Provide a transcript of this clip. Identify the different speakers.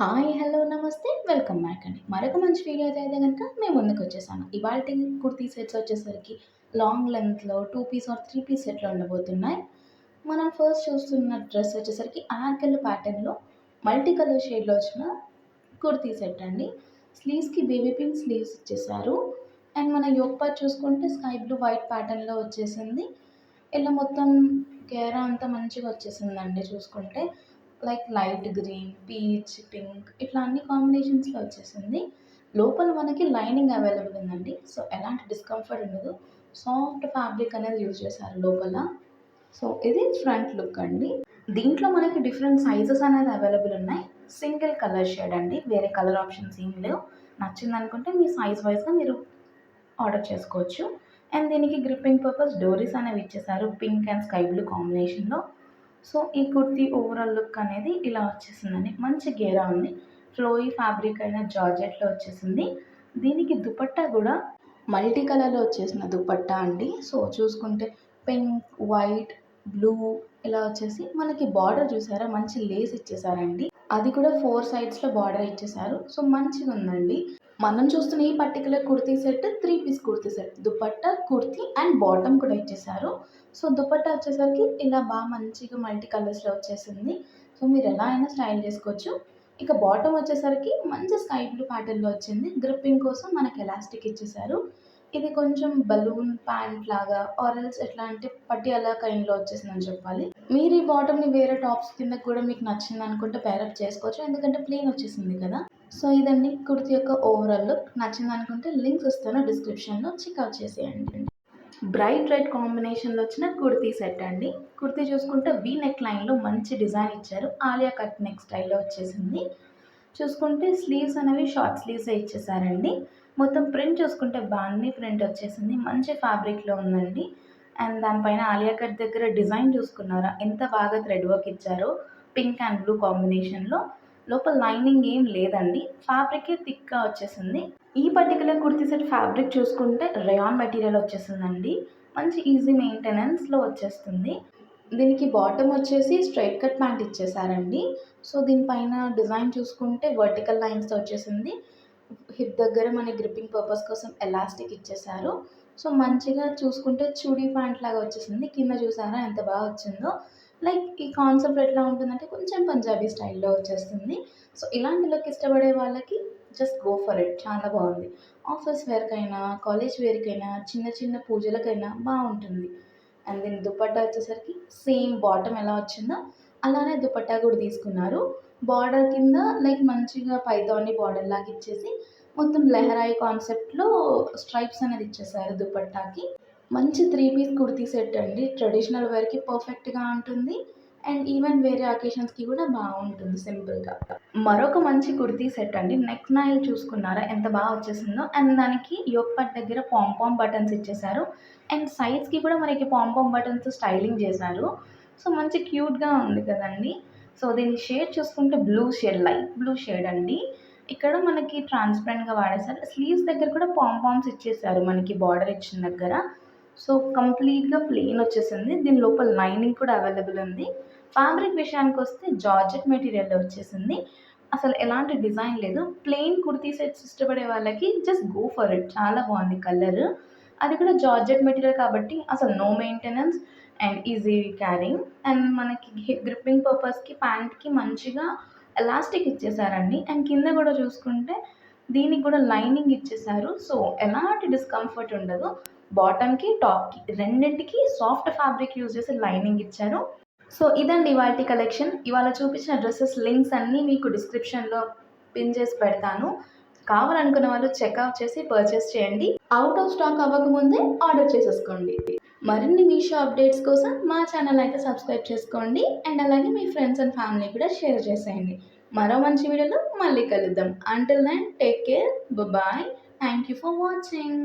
Speaker 1: Hi! Hello! నమస్తే. Welcome back అండి. మరొక మంచి వీడియోతో అయితే గనుక మేము ముందుకొచ్చేసాను. ఇవాల్టి కుర్తీ సెట్స్ వచ్చేసరికి లాంగ్ లెంగ్త్‌లో 2 పీస్ ఆర్ 3 పీస్ సెట్‌లో ఉండబోతున్నాయి. మనం ఫస్ట్ చూస్తున్న డ్రెస్ వచ్చేసరికి అనార్కలి ప్యాటర్న్‌లో మల్టీ కలర్ షేడ్‌లో వచ్చిన కుర్తీ సెట్ అండి. స్లీవ్స్‌కి బేబీ పింక్ స్లీవ్స్ ఇచ్చేసారు. అండ్ మన యోక్ పార్ట్ చూసుకుంటే స్కై బ్లూ వైట్ ప్యాటర్న్‌లో వచ్చేసింది. ఇలా మొత్తం గేరా అంతా మంచిగా వచ్చేసిందండి చూసుకుంటే. Like light green, peach, pink ఇట్లా అన్ని కాంబినేషన్స్‌లో వచ్చేసింది. లోపల మనకి లైనింగ్ అవైలబుల్ ఉందండి. సో, ఎలాంటి డిస్కంఫర్ట్ ఉండదు. సాఫ్ట్ ఫ్యాబ్రిక్ అనేది యూజ్ చేశారు లోపల. సో, ఇది ఫ్రంట్ లుక్ అండి. దీంట్లో మనకి డిఫరెంట్ సైజెస్ అనేది అవైలబుల్ ఉన్నాయి. సింగిల్ కలర్ షేడ్ అండి. వేరే కలర్ ఆప్షన్స్ ఏం లేవు. నచ్చిందనుకుంటే మీ సైజ్ వైస్‌గా మీరు ఆర్డర్ చేసుకోవచ్చు. అండ్ దీనికి గ్రిప్పింగ్ పర్పస్ డోరీస్ అనేవి ఇచ్చేసారు. పింక్ అండ్ స్కై బ్లూ కాంబినేషన్‌లో. సో, ఈ కుర్తీ ఓవరాల్ లుక్ అనేది ఇలా వచ్చేసిందండి. మంచి గేరా ఉంది. ఫ్లోయీ ఫ్యాబ్రిక్ అయిన జార్జెట్‌లో వచ్చేసింది. దీనికి దుపట్టా గూడా మల్టీ కలర్‌లో వచ్చేసిన దుపట్టా అండి. సో, చూసుకుంటే పింక్, వైట్, బ్లూ ఇలా వచ్చేసి మనకి బార్డర్ చూసారా మంచి లేస్ ఇచ్చేసారండి. అది కూడా 4 సైడ్స్‌లో బార్డర్ ఇచ్చేసారు. సో, మంచిగుందండి. మనం చూస్తున్న ఈ particular kurti set 3 piece kurti set. Dupatta, kurti and bottom కూడా ఇచ్చేసారు. సో, దుపట్టా వచ్చేసరికి ఇలా మంచిగా మల్టీ కలర్స్‌లో వచ్చేసింది. సో, మీరు ఎలా అయినా స్టైల్ చేసుకోవచ్చు. ఇక బాటమ్ వచ్చేసరికి మంచి స్కై బ్లూ ప్యాటర్న్‌లో వచ్చింది. గ్రిప్పింగ్ కోసం మనకి ఎలాస్టిక్ ఇచ్చేసారు. ఇది కొంచెం బలూన్ ప్యాంట్ లాగా ఆర్ ఎల్స్ ఎట్లా అంటే పటియాలా కైండ్‌లో వచ్చేసిందని చెప్పాలి. మీరు ఈ బాటమ్‌ని వేరే టాప్స్ కింద కూడా మీకు నచ్చిందనుకుంటే పేరప్ చేసుకోవచ్చు. ఎందుకంటే ప్లెయిన్ వచ్చేసింది కదా! సో, ఇదండి కుర్తీ యొక్క ఓవరాల్ లుక్. నచ్చిందనుకుంటే లింక్స్ ఇస్తాను డిస్క్రిప్షన్‌లో చెక్‌ఔట్ చేసేయండి. బ్రైట్ రెడ్ కాంబినేషన్‌లో వచ్చిన కుర్తీ సెట్ అండి. కుర్తీ చూసుకుంటే వీ నెక్ లైన్‌లో మంచి డిజైన్ ఇచ్చారు. ఆలియా కట్ నెక్ స్టైల్‌లో వచ్చేసింది. చూసుకుంటే స్లీవ్స్ అనేవి షార్ట్ స్లీవ్సే ఇచ్చేసారండి. మొత్తం ప్రింట్ చూసుకుంటే బాందిని ప్రింట్ వచ్చేసింది. మంచి ఫ్యాబ్రిక్‌లో ఉందండి. అండ్ దానిపైన ఆలియా కట్ దగ్గర డిజైన్ చూసుకున్నారా ఎంత బాగా థ్రెడ్ వర్క్ ఇచ్చారో పింక్ అండ్ బ్లూ కాంబినేషన్‌లో. లోపల లైనింగ్ ఏం లేదండి. ఫ్యాబ్రికే థిక్‌గా వచ్చేసింది. ఈ పర్టిక్యులర్ కుర్తీ సెట్ ఫ్యాబ్రిక్ చూసుకుంటే రేయాన్ మెటీరియల్ వచ్చేసిందండి. మంచి ఈజీ మెయింటెనెన్స్‌లో వచ్చేస్తుంది. దీనికి బాటమ్ వచ్చేసి స్ట్రెయిట్ కట్ ప్యాంట్ ఇచ్చేసారండి. సో, దీనిపైన డిజైన్ చూసుకుంటే వర్టికల్ లైన్స్‌తో వచ్చేసింది. హిప్ దగ్గర మన గ్రిప్పింగ్ పర్పస్ కోసం ఎలాస్టిక్ ఇచ్చేసారు. సో, మంచిగా చూసుకుంటే చుడీ ప్యాంట్ లాగా వచ్చేసింది. కింద చూసారా ఎంత బాగా వచ్చిందో. లైక్ ఈ కాన్సెప్ట్ ఎట్లా ఉంటుందంటే కొంచెం పంజాబీ స్టైల్‌లో వచ్చేస్తుంది. సో, ఇలాంటి లుక్ ఇష్టపడే వాళ్ళకి జస్ట్ గో ఫర్ ఇట్. చాలా బాగుంది. ఆఫీస్ వేర్‌కైనా, కాలేజ్ వేర్‌కైనా, చిన్న చిన్న పూజలకైనా బావుంటుంది. అండ్ దీని దుపట్టా వచ్చేసరికి సేమ్ బాటమ్ ఎలా వచ్చిందో అలానే దుపట్టా కూడా తీసుకున్నారు. బార్డర్ కింద లైక్ మంచిగా పైతాని బార్డర్ లాగా ఇచ్చేసి మొత్తం లెహరాయి కాన్సెప్ట్‌లో స్ట్రైప్స్ అనేది ఇచ్చేసారు దుపట్టాకి. మంచి 3 పీస్ కుర్తీ సెట్ అండి. ట్రెడిషనల్ వేర్‌కి పర్ఫెక్ట్‌గా ఉంటుంది. అండ్ ఈవెన్ వేరే అకేషన్స్‌కి కూడా బావుంటుంది సింపుల్‌గా. మరొక మంచి కుర్తీ సెట్ అండి. నెక్ నాయిల్ చూసుకున్నారా ఎంత బాగా వచ్చేసిందో. అండ్ దానికి యోక్ పార్ట్ దగ్గర పామ్ బటన్స్ ఇచ్చేసారు. అండ్ సైడ్స్‌కి కూడా మనకి పామ్ బటన్స్ స్టైలింగ్ చేశారు. సో, మంచి క్యూట్‌గా ఉంది కదండీ! సో, దీని షేడ్ చూసుకుంటే blue shade, light blue shade అండి. ఇక్కడ మనకి ట్రాన్స్‌పరెంట్‌గా వాడేసారు. స్లీవ్స్ దగ్గర కూడా పామ్స్ ఇచ్చేసారు మనకి బార్డర్ ఇచ్చిన దగ్గర. సో, కంప్లీట్‌గా ప్లెయిన్ వచ్చేసింది. దీని లోపల లైనింగ్ కూడా అవైలబుల్ ఉంది. ఫ్యాబ్రిక్ విషయానికొస్తే జార్జెట్ మెటీరియల్‌లో వచ్చేసింది. అసలు ఎలాంటి డిజైన్ లేదు. ప్లెయిన్ కుర్తీ సెట్స్ ఇష్టపడే వాళ్ళకి జస్ట్ గో ఫర్ ఇట్. చాలా బాగుంది కలర్. అది కూడా జార్జెట్ మెటీరియల్ కాబట్టి అసలు no maintenance and easy carrying. And మనకి గ్రిప్పింగ్ పర్పస్‌కి ప్యాంట్‌కి మంచిగా ఎలాస్టిక్ ఇచ్చేసారండి. అండ్ కింద కూడా చూసుకుంటే దీనికి కూడా లైనింగ్ ఇచ్చేసారు. సో, ఎలాంటి డిస్కంఫర్ట్ ఉండదు. బాటమ్‌కి, టాప్‌కి రెండిటికి సాఫ్ట్ ఫ్యాబ్రిక్ యూజ్ చేసి లైనింగ్ ఇచ్చారు. సో, ఇదండి ఇవాల్టి కలెక్షన్. ఇవాళ చూపించిన డ్రెసెస్ లింక్స్ అన్నీ మీకు డిస్క్రిప్షన్‌లో పిన్ చేసి పెడతాను. కావాలనుకున్న వాళ్ళు చెక్‌ఔట్ చేసి పర్చేస్ చేయండి. ఔట్ ఆఫ్ స్టాక్ అవ్వకముందే ఆర్డర్ చేసేసుకోండి. మరిన్ని మీషో అప్డేట్స్ కోసం మా ఛానల్ అయితే సబ్స్క్రైబ్ చేసుకోండి. అండ్ అలాగే మీ ఫ్రెండ్స్ అండ్ ఫ్యామిలీ కూడా షేర్ చేసేయండి. మరో మంచి వీడియోలో మళ్ళీ కలుద్దాం. Until then take care. Bye. Thank you for watching.